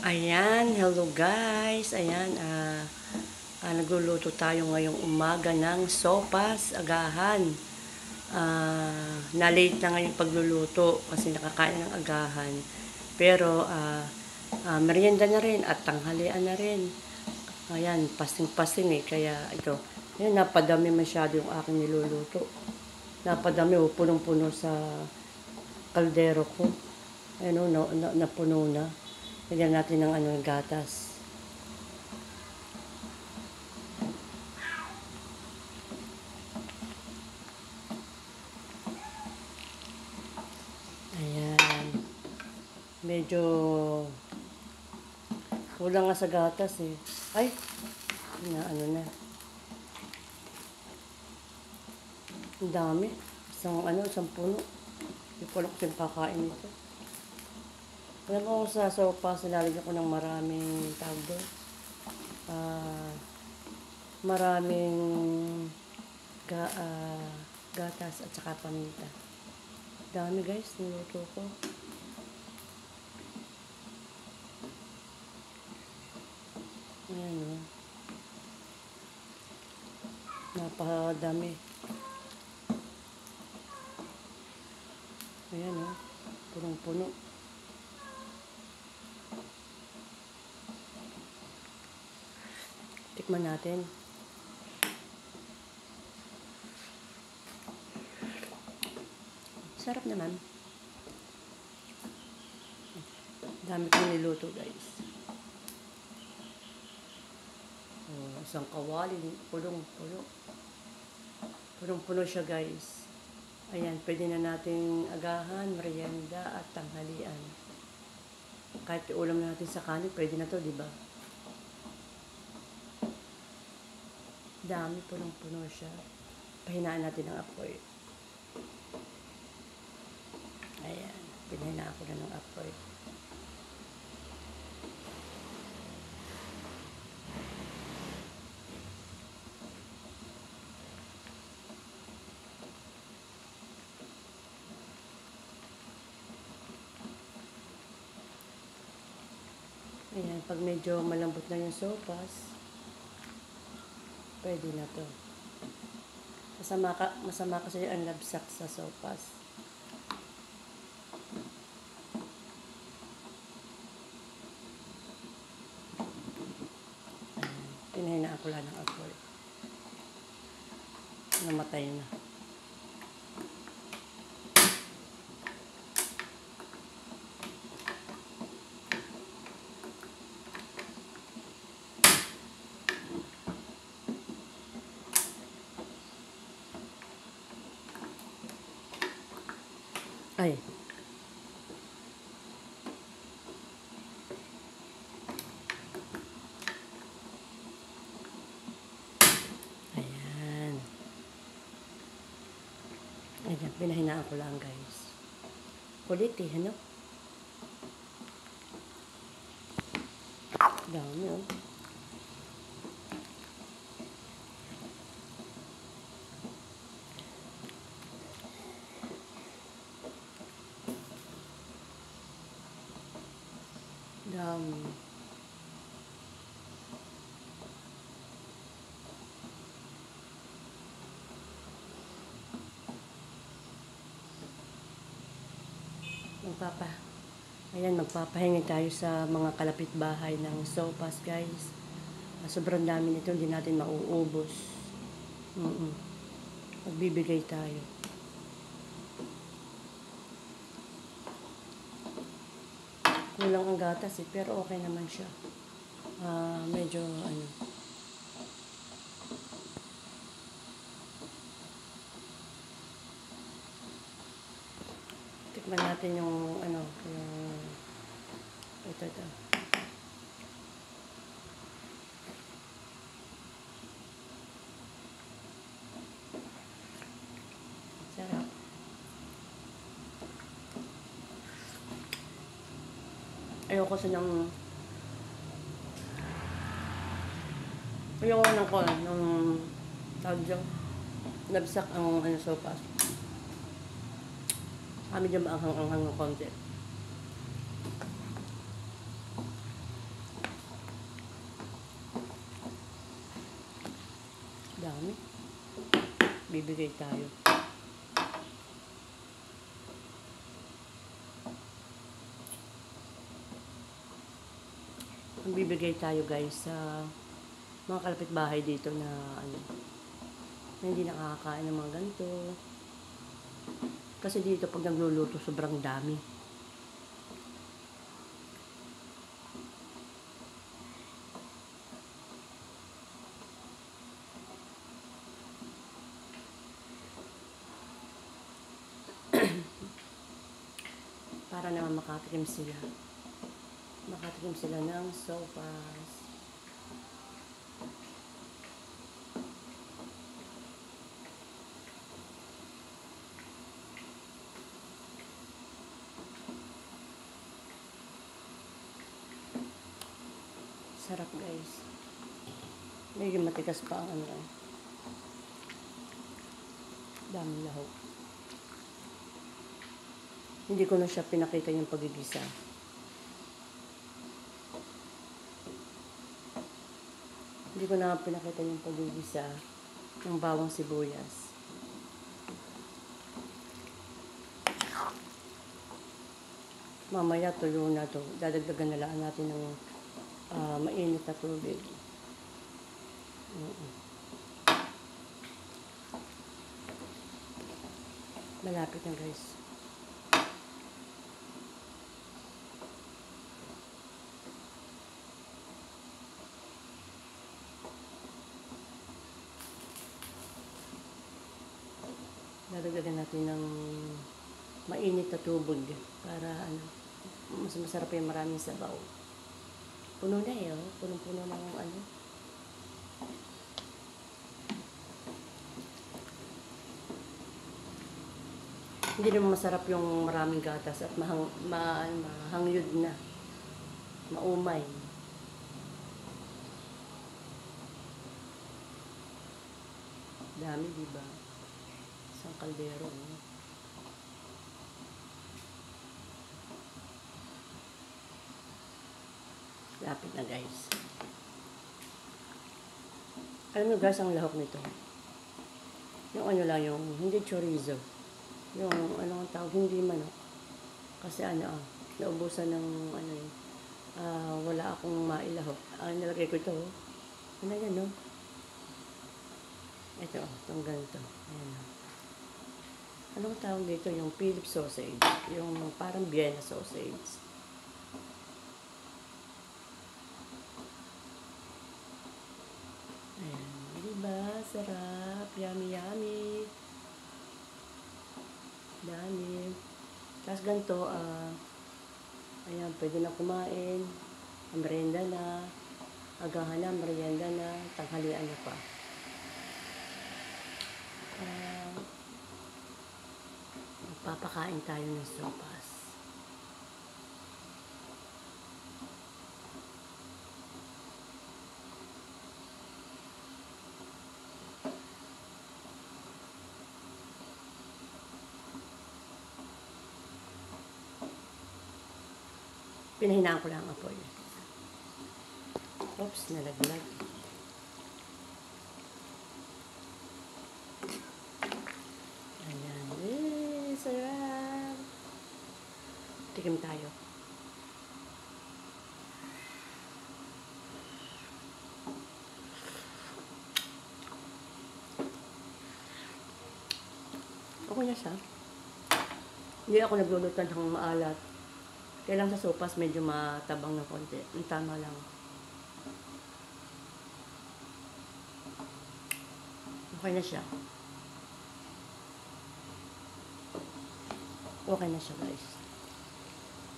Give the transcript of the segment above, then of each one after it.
Ayan, hello guys. Ayan, nagluluto tayo ngayong umaga ng sopas, agahan. Na-late na ngayong pagluluto kasi nakakain ng agahan. Pero, merienda na rin at tanghalian na rin. Ayan, pasing-pasing eh. Kaya ito, ayan, napadami masyado yung aking niluluto. Napadami, punong-puno sa kaldero ko. Ayan, napuno na. Lagyan natin ng gatas. Ayan. Medyo kulang nga sa gatas eh. Ay, na. Ang dami. Isang puno. Hindi ko alam kung kakain nito. Alam mo sa sopas, nilalagyan ko ng maraming tawag doon. Maraming gatas at saka paminta. Dami guys, niluto ko. Ayan o. Napakadami. Ayan o. Punong-puno. Tikman natin. Sarap naman. Dami kong niluto guys. Isang kawali, pulong-puno. Punong-puno siya guys. Ayan, pwede na nating agahan, merienda at tanghalian. Kahit ulam natin sa kanin, pwede na to, di ba? Dami, punong-puno siya. Pahinaan natin ang apoy. Ayan, pinahinaan ko na ng apoy. Ayan, pag medyo malambot na yung sopas, pwede na to. Masama kasi ang labsak sa sopas. Ayan, pinahinaan ko lang ng apoy. Namatay na. Ay. Ayan. Ayan, pinahinaan ko lang guys. Kulit eh, ano? Dami oh. Dami. Magpapahingi tayo sa mga kalapit bahay ng sopas guys. Sobrang dami nito, hindi natin mauubos. Magbibigay tayo. Kulang ang gatas eh, pero okay naman siya. Medyo tikman natin yung ito. Sarap. Ayoko sa tawag dyan, nabsak ang sopas. Medyo maanghang-anghang ng konti. dami. Bibigay tayo. Ang bibigay tayo guys sa mga kalapit bahay dito na ano, na hindi nakakakain ng mga ganito. Kasi dito pag nagluluto sobrang dami. Para naman makatikim sila. Makatikim sila ng sopas. Sarap guys. Medyo matigas pa ang ano. Daming lahok. Hindi ko na siya pinakita yung pagigisa. Hindi ko na pinakita yung pagigisa ng bawang sibuyas. Mamaya tuyo na to. Dadagdagan na lang natin ng mainit na tubig. Malapit na guys. Dadagdagan natin ng mainit na tubig para ano, mas masarap yung maraming sabaw. Puno na eh, oh. Punong-puno ng ano. Hindi naman masarap yung maraming gatas at mahangyod na. Maumay. Dami, diba? Isang kaldero. Lapit na guys. Alam nyo guys, ang lahok nito. Yung ano lang, yung hindi chorizo. Yung ano ang tawag, hindi manok. Kasi ano naubusan ng ano wala akong mailahok. Nilagay ko ito. Ano yan, no? Ito, itong ganito. Ayan. Anong tawag dito? Yung Philip sausage. Yung parang Vienna sausage. Ayan. Diba? Sarap. Yummy, yummy. Dami. Tapos ganito, ayan, pwede na kumain. Merienda na. Agahan na, merienda na. Tanghalian na pa. Magpapakain tayo ng sopas. Pinahinaan ko lang ang apoy. Oops, nalaglag. Ayan. Sarap. Tikim tayo. Okay na siya. Hindi ako nagluluto ng maalat. Kaya lang sa sopas medyo matabang ng konti. Ang tama lang. Okay na siya. Okay na siya guys.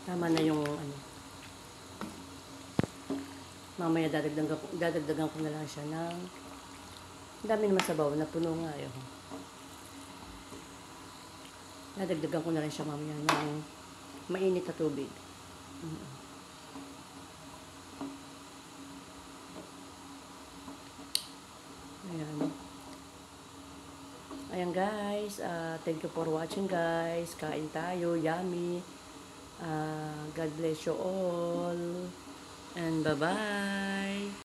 Tama na yung ano. Mamaya dadagdagan ko na lang siya ng dami naman sabaw na puno nga yun. Dadagdagan ko na rin siya mamaya ng mainit na tubig. Ayan. Ayan guys, thank you for watching guys. Kain tayo, yummy. God bless you all. And bye-bye.